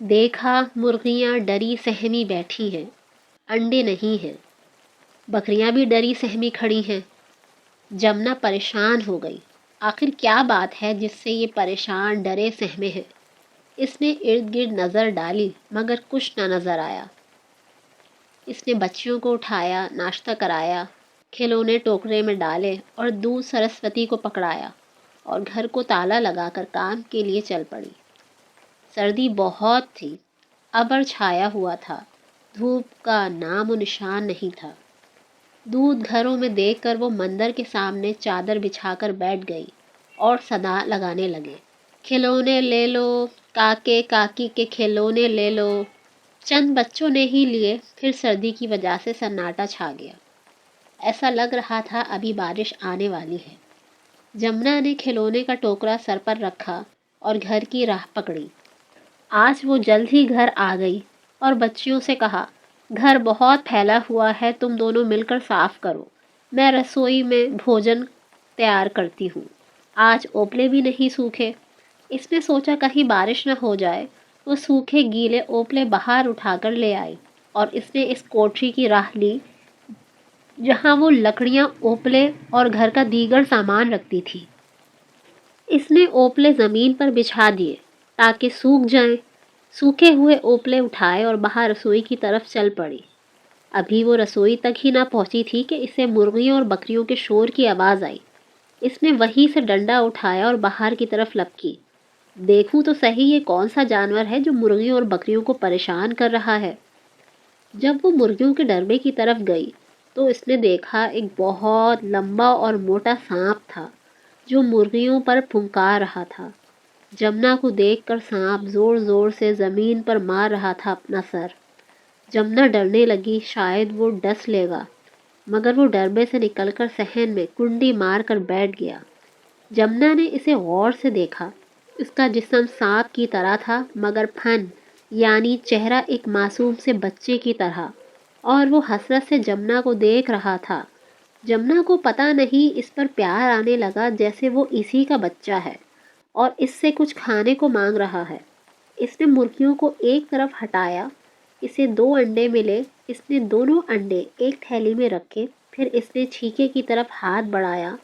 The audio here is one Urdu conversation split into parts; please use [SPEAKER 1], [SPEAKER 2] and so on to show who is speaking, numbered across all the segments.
[SPEAKER 1] دیکھا مرغیاں ڈری سہمی بیٹھی ہیں، انڈے نہیں ہیں۔ بکریاں بھی ڈری سہمی کھڑی ہیں۔ جمنا پریشان ہو گئی۔ آخر کیا بات ہے جس سے یہ پریشان ڈرے سہمے ہیں؟ اس نے ارد گرد نظر ڈالی مگر کچھ نہ نظر آیا۔ اس نے بچیوں کو اٹھایا، ناشتہ کرایا، کھلونے ٹوکرے میں ڈالے اور دودھ سرسوتی کو پکڑایا اور گھر کو تالا لگا کر کام کے لیے چل پڑی۔ سردی بہت تھی، ابر چھایا ہوا تھا، دھوپ کا نام و نشان نہیں تھا۔ دودھ گھروں میں دیکھ کر وہ مندر کے سامنے چادر بچھا کر بیٹھ گئی اور صدا لگانے لگے، کھلونے لے لو، کاکے کاکی کے کھلونے لے لو۔ چند بچوں نے ہی لیے، پھر سردی کی وجہ سے سناٹا چھا گیا۔ ایسا لگ رہا تھا ابھی بارش آنے والی ہے۔ جمنا نے کھلونے کا ٹوکرا سر پر رکھا اور گھر کی راہ پکڑی۔ آج وہ جلد ہی گھر آ گئی اور بچیوں سے کہا، گھر بہت پھیلا ہوا ہے، تم دونوں مل کر صاف کرو، میں رسوئی میں بھوجن تیار کرتی ہوں۔ آج اوپلے بھی نہیں سوکھے۔ اس نے سوچا کہیں بارش نہ ہو جائے۔ وہ سوکھے گیلے اوپلے باہر اٹھا کر لے آئی اور اس نے اس کوٹری کی راہ لی جہاں وہ لکڑیاں، اوپلے اور گھر کا دیگر سامان رکھتی تھی۔ اس نے اوپلے زمین پر بچھا دیے تاکہ سوکھ جائیں۔ سوکھے ہوئے اوپلے اٹھائے اور باہر رسوئی کی طرف چل پڑی۔ ابھی وہ رسوئی تک ہی نہ پہنچی تھی کہ اسے مرغیوں اور بکریوں کے شور کی آواز آئی۔ اس نے وہیں سے ڈنڈا اٹھایا اور باہر کی طرف لپکی۔ دیکھوں تو صحیح یہ کون سا جانور ہے جو مرغیوں اور بکریوں کو پریشان کر رہا ہے۔ جب وہ مرغیوں کے ڈربے کی طرف گئی تو اس نے دیکھا ایک بہت لمبا اور موٹا سانپ تھا جو مرغیوں پر پھنکار رہا تھا۔ جمنا کو دیکھ کر سانپ زور زور سے زمین پر مار رہا تھا اپنا سر۔ جمنا ڈرنے لگی شاید وہ ڈس لے گا، مگر وہ ڈربے سے نکل کر صحن میں کنڈی مار کر بیٹھ گیا۔ جمنا نے اسے غور سے دیکھا۔ اس کا جسم سانپ کی طرح تھا مگر پھن یعنی چہرہ ایک معصوم سے بچے کی طرح، اور وہ حسرت سے جمنا کو دیکھ رہا تھا۔ جمنا کو پتہ نہیں اس پر پیار آنے لگا جیسے وہ اسی کا بچہ ہے اور اس سے کچھ کھانے کو مانگ رہا ہے۔ اس نے مرغیوں کو ایک طرف ہٹایا، اسے 2 انڈے ملے۔ اس نے دونوں انڈے ایک تھیلی میں رکھے، پھر اس نے چھیکے کی طرف ہاتھ بڑھایا،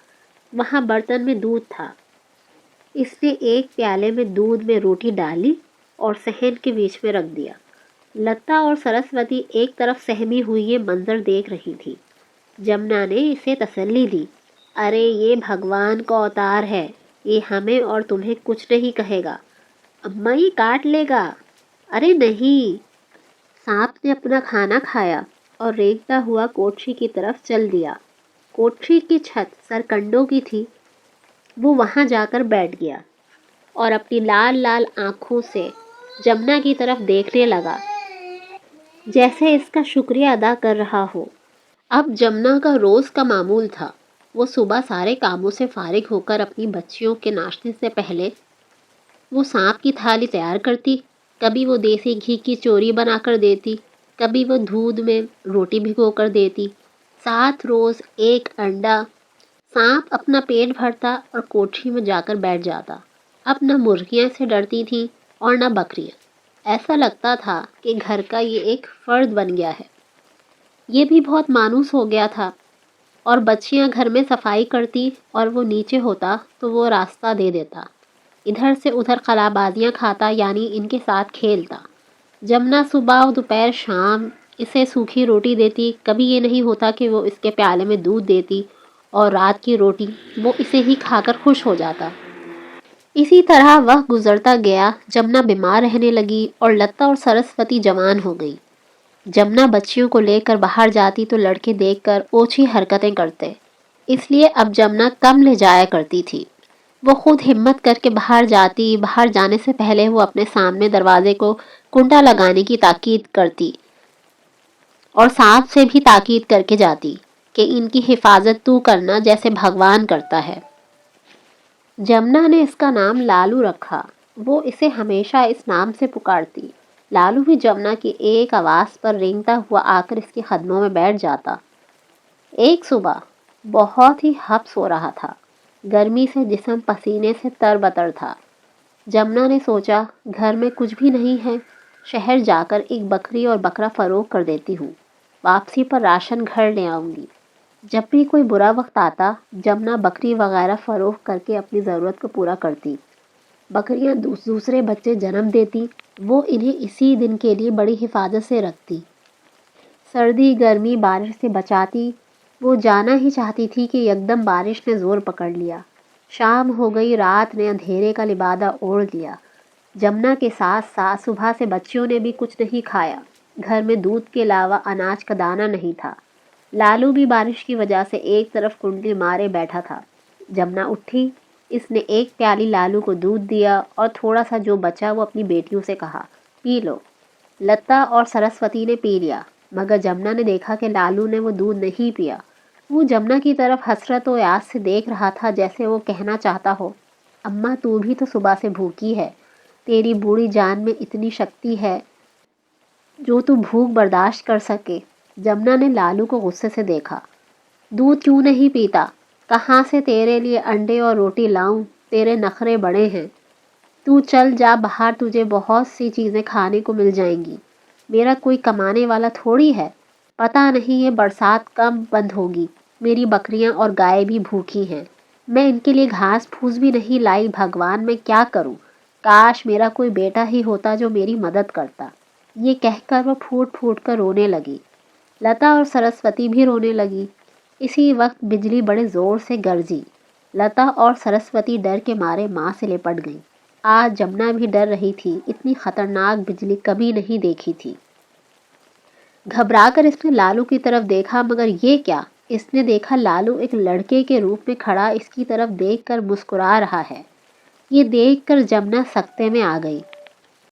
[SPEAKER 1] وہاں برتن میں دودھ تھا۔ اس نے ایک پیالے میں دودھ میں روٹی ڈالی اور صحن کے بیچ میں رکھ دیا۔ لتا اور سرسوتی ایک طرف سہمی ہوئی یہ منظر دیکھ رہی تھی۔ جمنا نے اسے تسلی دی، ارے یہ بھگوان کا اوتار ہے، یہ ہمیں اور تمہیں کچھ نہیں کہے گا۔ اماں یہ کاٹ لے گا۔ ارے نہیں۔ سانپ نے اپنا کھانا کھایا اور رینگتا ہوا کوٹری کی طرف چل دیا۔ کوٹری کی چھت سرکنڈوں کی تھی۔ وہ وہاں جا کر بیٹھ گیا اور اپنی لال لال آنکھوں سے جمنا کی طرف دیکھنے لگا جیسے اس کا شکریہ ادا کر رہا ہو۔ اب جمنا کا روز کا معمول تھا۔ وہ صبح سارے کاموں سے فارغ ہو کر اپنی بچیوں کے ناشتے سے پہلے وہ سانپ کی تھالی تیار کرتی، کبھی وہ دیسی گھی کی چوری بنا کر دیتی، کبھی وہ دودھ میں روٹی بھگو کر دیتی، ساتھ روز ایک انڈا۔ سانپ اپنا پیٹ بھرتا اور کوٹری میں جا کر بیٹھ جاتا۔ اب نہ مرغیاں سے ڈرتی تھیں اور نہ بکریاں۔ ایسا لگتا تھا کہ گھر کا یہ ایک فرد بن گیا ہے۔ یہ بھی بہت مانوس ہو گیا تھا، اور بچیاں گھر میں صفائی کرتی اور وہ نیچے ہوتا تو وہ راستہ دے دیتا، ادھر سے ادھر خلا بازیاں کھاتا یعنی ان کے ساتھ کھیلتا۔ جمنا صبح دوپہر شام اسے سوکھی روٹی دیتی، کبھی یہ نہیں ہوتا کہ وہ اس کے پیالے میں دودھ دیتی اور رات کی روٹی وہ اسے ہی کھا کر خوش ہو جاتا۔ اسی طرح وقت گزرتا گیا، جمنا بیمار رہنے لگی اور لتا اور سرسوتی جوان ہو گئی۔ جمنا بچیوں کو لے کر باہر جاتی تو لڑکے دیکھ کر اوچھی حرکتیں کرتے، اس لیے اب جمنا کم لے جایا کرتی تھی۔ وہ خود ہمت کر کے باہر جاتی، باہر جانے سے پہلے وہ اپنے سامنے دروازے کو کنڈا لگانے کی تاکید کرتی اور سانپ سے بھی تاکید کر کے جاتی کہ ان کی حفاظت تو کرنا جیسے بھگوان کرتا ہے۔ جمنا نے اس کا نام لالو رکھا۔ وہ اسے ہمیشہ اس نام سے پکارتی۔ لالو بھی جمنا کی ایک آواز پر رینگتا ہوا آ کر اس کے قدموں میں بیٹھ جاتا۔ ایک صبح بہت ہی حبس ہو رہا تھا، گرمی سے جسم پسینے سے تر بتر تھا۔ جمنا نے سوچا گھر میں کچھ بھی نہیں ہے، شہر جا کر ایک بکری اور بکرا فروخت کر دیتی ہوں، واپسی پر راشن گھر لے آؤں گی۔ جب بھی کوئی برا وقت آتا، جمنا بکری وغیرہ فروخت کر کے اپنی ضرورت کو پورا کرتی۔ بکریاں دوسرے بچے جنم دیتی، وہ انہیں اسی دن کے لیے بڑی حفاظت سے رکھتی، سردی گرمی بارش سے بچاتی۔ وہ جانا ہی چاہتی تھی کہ یکدم بارش نے زور پکڑ لیا۔ شام ہو گئی، رات نے اندھیرے کا لبادہ اوڑھ لیا۔ جمنا کے ساتھ ساتھ صبح سے بچیوں نے بھی کچھ نہیں کھایا۔ گھر میں دودھ کے علاوہ اناج کا دانہ نہیں تھا۔ لالو بھی بارش کی وجہ سے ایک طرف کنڈلی مارے بیٹھا تھا۔ جمنا اٹھی، اس نے ایک پیالی لالو کو دودھ دیا اور تھوڑا سا جو بچا وہ اپنی بیٹیوں سے کہا، پی لو۔ لتا اور سرسوتی نے پی لیا، مگر جمنا نے دیکھا کہ لالو نے وہ دودھ نہیں پیا۔ وہ جمنا کی طرف حسرت و یاس سے دیکھ رہا تھا، جیسے وہ کہنا چاہتا ہو، اماں تو بھی تو صبح سے بھوکی ہے، تیری بوڑھی جان میں اتنی شکتی ہے جو تو بھوک برداشت کر سکے۔ جمنا نے لالو کو غصے سے دیکھا۔ دودھ کیوں نہیں پیتا؟ کہاں سے تیرے لیے انڈے اور روٹی لاؤں؟ تیرے نخرے بڑے ہیں۔ تو چل جا باہر، تجھے بہت سی چیزیں کھانے کو مل جائیں گی۔ میرا کوئی کمانے والا تھوڑی ہے۔ پتہ نہیں یہ برسات کب بند ہوگی۔ میری بکریاں اور گائے بھی بھوکی ہیں۔ میں ان کے لیے گھاس پھوس بھی نہیں لائی۔ بھگوان میں کیا کروں؟ کاش میرا کوئی بیٹا ہی ہوتا جو میری مدد کرتا۔ یہ کہہ کر وہ پھوٹ پھوٹ کر رونے لگی۔ لتا اور سرسوتی بھی رونے لگی۔ اسی وقت بجلی بڑے زور سے گرجی۔ لتا اور سرسوتی ڈر کے مارے ماں سے لپٹ گئیں۔ آج جمنا بھی ڈر رہی تھی، اتنی خطرناک بجلی کبھی نہیں دیکھی تھی۔ گھبرا کر اس نے لالو کی طرف دیکھا، مگر یہ کیا؟ اس نے دیکھا لالو ایک لڑکے کے روپ میں کھڑا اس کی طرف دیکھ کر مسکرا رہا ہے۔ یہ دیکھ کر جمنا سکتے میں آ گئی۔